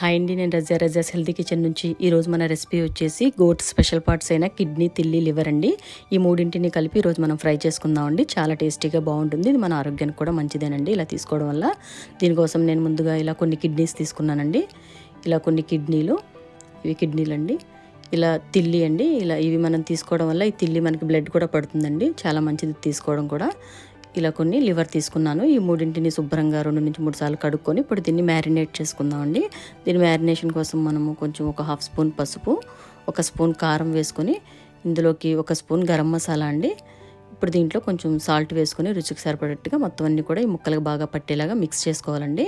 Hi అండి, నేను రజాస్ healthy kitchen నుంచి. ఈరోజు మన రెసిపీ వచ్చేసి గోట్ స్పెషల్ పార్ట్స్ అయిన కిడ్నీ, తిల్లి, లివర్ అండి. ఈ మూడింటిని కలిపి ఈరోజు మనం ఫ్రై చేసుకుందామండి. చాలా టేస్టీగా బాగుంటుంది. ఇది మన ఆరోగ్యానికి కూడా మంచిదేనండి ఇలా తీసుకోవడం వల్ల. దీనికోసం నేను ముందుగా ఇలా కొన్ని కిడ్నీస్ తీసుకున్నానండి. ఇలా కొన్ని కిడ్నీలు, ఇవి కిడ్నీలు అండి. ఇలా తిల్లి అండి. ఇలా ఇవి మనం తీసుకోవడం వల్ల ఈ తిల్లి మనకి బ్లడ్ కూడా పడుతుందండి, చాలా మంచిది తీసుకోవడం కూడా. ఇలా కొన్ని లివర్ తీసుకున్నాను. ఈ మూడింటిని శుభ్రంగా 2 నుంచి 3 సార్లు కడుక్కొని ఇప్పుడు దీన్ని మ్యారినేట్ చేసుకుందామండి. దీని మ్యారినేషన్ కోసం మనము కొంచెం ఒక 1/2 స్పూన్ పసుపు, 1 స్పూన్ కారం వేసుకొని, ఇందులోకి 1 స్పూన్ గరం మసాలా అండి. ఇప్పుడు దీంట్లో కొంచెం సాల్ట్ వేసుకొని రుచికి సరిపడేట్టుగా మొత్తం అన్నీ కూడా ఈ ముక్కలకు బాగా పట్టేలాగా మిక్స్ చేసుకోవాలండి.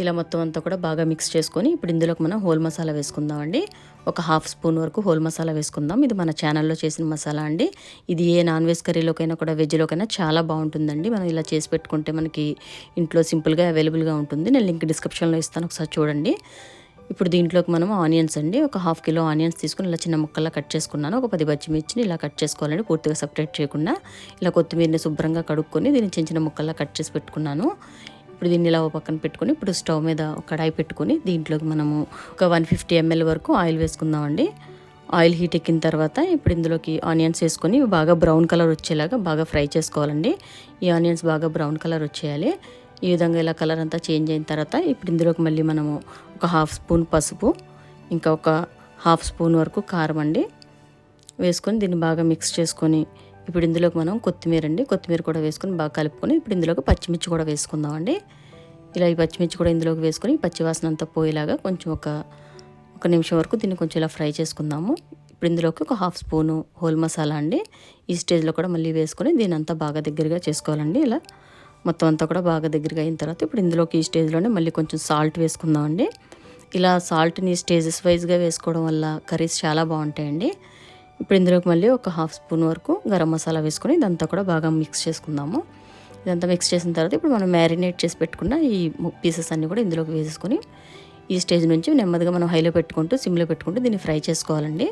ఇలా మొత్తం అంతా కూడా బాగా మిక్స్ చేసుకొని ఇప్పుడు ఇందులోకి మనం హోల్ మసాలా వేసుకుందామండి. ఒక 1/2 స్పూన్ వరకు హోల్ మసాలా వేసుకుందాం. ఇది మన ఛానల్లో చేసిన మసాలా అండి. ఇది ఏ నాన్ వెజ్ కర్రీలోకైనా కూడా వెజ్లోకైనా చాలా బాగుంటుందండి. మనం ఇలా చేసి పెట్టుకుంటే మనకి ఇంట్లో సింపుల్గా అవైలబుల్గా ఉంటుంది. నేను లింక్ డిస్క్రిప్షన్లో ఇస్తాను, ఒకసారి చూడండి. ఇప్పుడు దీంట్లోకి మనం ఆనియన్స్ అండి, ఒక 1/2 కిలో ఆనియన్స్ తీసుకుని ఇలా చిన్న ముక్కల్లా కట్ చేసుకున్నాను. ఒక 10 పచ్చిమిర్చిని ఇలా కట్ చేసుకోవాలండి, పూర్తిగా సపరేట్ చేయకుండా. ఇలా కొత్తిమీరని శుభ్రంగా కడుక్కొని దీన్ని చిన్న చిన్న ముక్కల్లా కట్ చేసి పెట్టుకున్నాను. ఇప్పుడు దీన్ని ఇలా పక్కన పెట్టుకొని ఇప్పుడు స్టవ్ మీద ఒక కడాయి పెట్టుకొని దీంట్లోకి మనము ఒక 150 ml వరకు ఆయిల్ వేసుకుందామండి. ఆయిల్ హీట్ ఎక్కిన తర్వాత ఇప్పుడు ఇందులోకి ఆనియన్స్ వేసుకొని బాగా బ్రౌన్ కలర్ వచ్చేలాగా బాగా ఫ్రై చేసుకోవాలండి. ఈ ఆనియన్స్ బాగా బ్రౌన్ కలర్ వచ్చేయాలి. ఈ విధంగా ఇలా కలర్ అంతా చేంజ్ అయిన తర్వాత ఇప్పుడు ఇందులోకి మళ్ళీ మనము ఒక 1/2 స్పూన్ పసుపు, ఇంకా ఒక 1/2 స్పూన్ వరకు కారం అండి వేసుకొని దీన్ని బాగా మిక్స్ చేసుకొని ఇప్పుడు ఇందులోకి మనం కొత్తిమీర కూడా వేసుకొని బాగా కలుపుకొని ఇప్పుడు ఇందులోకి పచ్చిమిర్చి కూడా వేసుకుందామండి. ఇలా ఈ పచ్చిమిర్చి కూడా ఇందులోకి వేసుకొని పచ్చివాసన అంతా పోయేలాగా కొంచెం ఒక నిమిషం వరకు దీన్ని కొంచెం ఇలా ఫ్రై చేసుకుందాము. ఇప్పుడు ఇందులోకి ఒక 1/2 స్పూను హోల్ మసాలా అండి ఈ స్టేజ్లో కూడా మళ్ళీ వేసుకొని దీని అంతా బాగా దగ్గరగా చేసుకోవాలండి. ఇలా మొత్తం అంతా కూడా బాగా దగ్గరగా అయిన తర్వాత ఇప్పుడు ఇందులోకి ఈ స్టేజ్లోనే మళ్ళీ కొంచెం సాల్ట్ వేసుకుందామండి. ఇలా సాల్ట్ని స్టేజెస్ వైజ్గా వేసుకోవడం వల్ల కర్రీస్ చాలా బాగుంటాయండి. ఇప్పుడు ఇందులోకి మళ్ళీ ఒక 1/2 స్పూన్ వరకు గరం మసాలా వేసుకొని ఇదంతా కూడా బాగా మిక్స్ చేసుకుందాము. ఇదంతా మిక్స్ చేసిన తర్వాత ఇప్పుడు మనం మ్యారినేట్ చేసి పెట్టుకున్న ఈ పీసెస్ అన్నీ కూడా ఇందులోకి వేసేసుకొని ఈ స్టేజ్ నుంచి నెమ్మదిగా మనం హైలో పెట్టుకుంటూ సిమ్లో పెట్టుకుంటూ దీన్ని ఫ్రై చేసుకోవాలండి.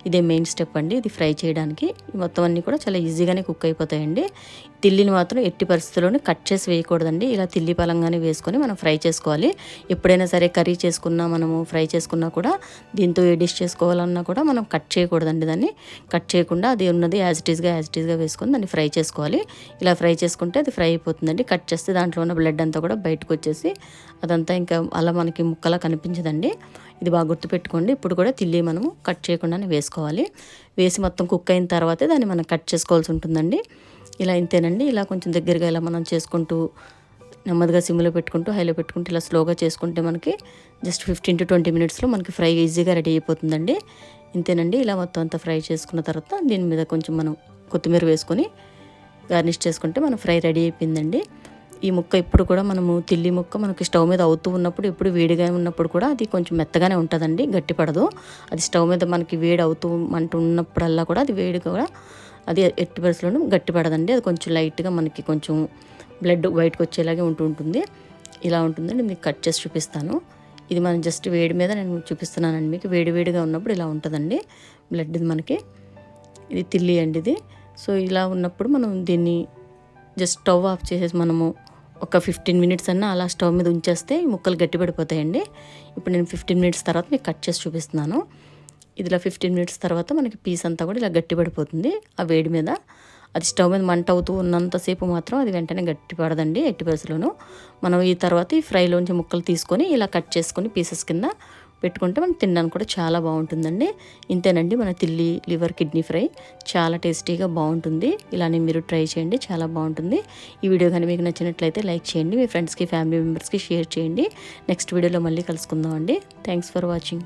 ఇదే మెయిన్ స్టెప్ అండి ఇది ఫ్రై చేయడానికి. మొత్తం అన్నీ కూడా చాలా ఈజీగానే కుక్ అయిపోతాయండి. తిల్లిని మాత్రం ఎట్టి పరిస్థితుల్లోనే కట్ చేసి వేయకూడదండి. ఇలా తిల్లి పలంగానే వేసుకొని మనం ఫ్రై చేసుకోవాలి. ఎప్పుడైనా సరే కర్రీ చేసుకున్నా మనము ఫ్రై చేసుకున్నా కూడా దీంతో ఏ డిష్ చేసుకోవాలన్నా కూడా మనం కట్ చేయకూడదండి. దాన్ని కట్ చేయకుండా అది ఉన్నది యాజ్ ఇట్ ఈస్గా వేసుకొని దాన్ని ఫ్రై చేసుకోవాలి. ఇలా ఫ్రై చేసుకుంటే అది ఫ్రై అయిపోతుందండి. కట్ చేస్తే దాంట్లో ఉన్న బ్లడ్ అంతా కూడా బయటకు వచ్చేసి అదంతా ఇంకా అలా మనకి ముక్కలా కనిపించదండి. ఇది బాగా గుర్తుపెట్టుకోండి. ఇప్పుడు కూడా తిల్లి మనము కట్ చేయకుండానే వేసుకోవాలి. వేసి మొత్తం కుక్ అయిన తర్వాతే దాన్ని మనం కట్ చేసుకోవాల్సి ఉంటుందండి. ఇలా ఇంతేనండి. ఇలా కొంచెం దగ్గరగా ఇలా మనం చేసుకుంటూ నెమ్మదిగా సిమ్లో పెట్టుకుంటూ హైలో పెట్టుకుంటూ ఇలా స్లోగా చేసుకుంటే మనకి జస్ట్ 15 to 20 మినిట్స్లో మనకి ఫ్రై ఈజీగా రెడీ అయిపోతుందండి. ఇంతేనండి. ఇలా మొత్తం అంతా ఫ్రై చేసుకున్న తర్వాత దీని మీద కొంచెం మనం కొత్తిమీర వేసుకొని గార్నిష్ చేసుకుంటే మన ఫ్రై రెడీ అయిపోయిందండి. ఈ ముక్క ఇప్పుడు కూడా మనము తిల్లి ముక్క మనకి స్టవ్ మీద అవుతూ ఉన్నప్పుడు ఎప్పుడు వేడిగా ఉన్నప్పుడు కూడా అది కొంచెం మెత్తగానే ఉంటుందండి, గట్టిపడదు. అది స్టవ్ మీద మనకి వేడి అవుతూ ఉన్నప్పుడల్లా కూడా అది వేడి కూడా అది ఎట్టి పరిస్థితుల్లోనూ గట్టిపడదండి. అది కొంచెం లైట్గా మనకి కొంచెం బ్లడ్ బయటకు వచ్చేలాగే ఉంటుంది. ఇలా ఉంటుందండి. మీకు కట్ చేసి చూపిస్తాను. ఇది మనం జస్ట్ వేడి మీద నేను చూపిస్తున్నానండి మీకు. వేడిగా ఉన్నప్పుడు ఇలా ఉంటుందండి బ్లడ్. ఇది మనకి ఇది తిల్లి అండి ఇది. సో ఇలా ఉన్నప్పుడు మనం దీన్ని జస్ట్ స్టవ్ ఆఫ్ చేసేసి మనము ఒక 15 మినిట్స్ అన్నా అలా స్టవ్ మీద ఉంచేస్తే ఈ ముక్కలు గట్టిపడిపోతాయండి. ఇప్పుడు నేను 15 మినిట్స్ తర్వాత మీకు కట్ చేసి చూపిస్తున్నాను. ఇదిలా 15 మినిట్స్ తర్వాత మనకి పీస్ అంతా కూడా ఇలా గట్టిపడిపోతుంది ఆ వేడి మీద. అది స్టవ్ మీద మంట అవుతూ ఉన్నంతసేపు మాత్రం అది వెంటనే గట్టిపడదండి ఎట్టి పరిస్థితుల్లోనూ. మనం ఈ తర్వాత ఈ ఫ్రైలోంచి ముక్కలు తీసుకొని ఇలా కట్ చేసుకొని పీసెస్ కింద పెట్టుకుంటే మనం తినడానికి కూడా చాలా బాగుంటుందండి. ఇంతేనండి మన తిల్లి, లివర్, కిడ్నీ ఫ్రై. చాలా టేస్టీగా బాగుంటుంది. ఇలానే మీరు ట్రై చేయండి, చాలా బాగుంటుంది. ఈ వీడియో కానీ మీకు నచ్చినట్లయితే లైక్ చేయండి, మీ ఫ్రెండ్స్కి, ఫ్యామిలీ మెంబర్స్కి షేర్ చేయండి. నెక్స్ట్ వీడియోలో మళ్ళీ కలుసుకుందాం అండి. Thanks for watching.